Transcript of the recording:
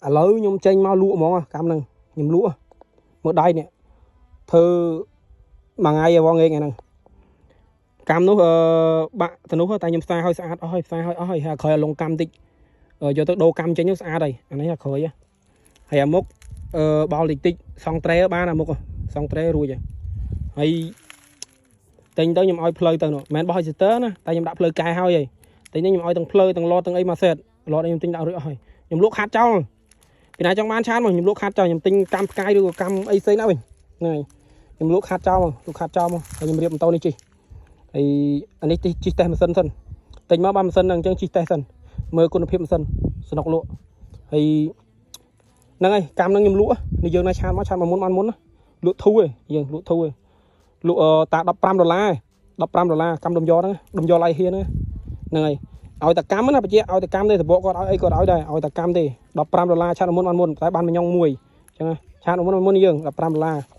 ឥឡូវខ្ញុំចេញមកលក់ហ្មងកាំហ្នឹងខ្ញុំលក់មើលដៃនេះធ្វើមួយថ្ងៃវងឯងហ្នឹងកាំនោះបាក់ទៅនោះតែខ្ញុំផ្សារឲ្យស្អាតអស់ហើយផ្សារឲ្យអស់ហើយក្រោយឲ្យលងកាំតិចយកទៅដូរកាំចេញនោះស្អាតហើយអានេះក្រោយហើយអាមុខបោលតិចសង់ត្រែបានអាមុខសង់ត្រែរួចហើយតែងទៅខ្ញុំឲ្យផ្លូវទៅនោះមិនមែនបោះឲ្យស្ទើណាតែខ្ញុំដាក់ផ្លូវកែឲ្យហើយតែនេះខ្ញុំឲ្យទាំងផ្លូវទាំងឡតទាំងអីមកសេតឡតខ្ញុំទិញដាក់រួចអស់ហើយខ្ញុំលក់ខាត់ចោលពីណាចង់បានឆានមកខ្ញុំលក់ខាត់ចោលខ្ញុំទិញកម្មផ្កាយឬក៏កម្មអីផ្សេងណាវិញហ្នឹងហើយខ្ញុំលក់ខាត់ចោលមកលក់ខាត់ចោលមកហើយខ្ញុំរៀបម៉ូតូនេះជិះហើយអានេះជិះតេស្តម៉ាស៊ីនសិនទិញមកបានម៉ាស៊ីនហ្នឹងអញ្ចឹងជិះតេស្តសិនមើលគុណភាពម៉ាស៊ីនស្នុកលក់ហើយហ្នឹងហើយកម្មហ្នឹងខ្ញុំលក់នេះយើងណាឆានមកឆានមកមុនបានមុនលក់ធូរឯងយើងលក់ធូរឯងលក់តា$15 $15កម្មដុំយ៉ហ្នឹងដុំយ៉ឡៃហ៊ានហ្នឹងហើយឲ្យតែកម្មណាបញ្ជាឲ្យតែកម្មទេសបកគាត់ឲ្យអីគាត់ឲ្យដែរឲ្យតែកម្មទេ$15ឆានមុនបានមុនតែបានមួយញ៉ុងមួយអញ្ចឹងឆានមុនយើង$15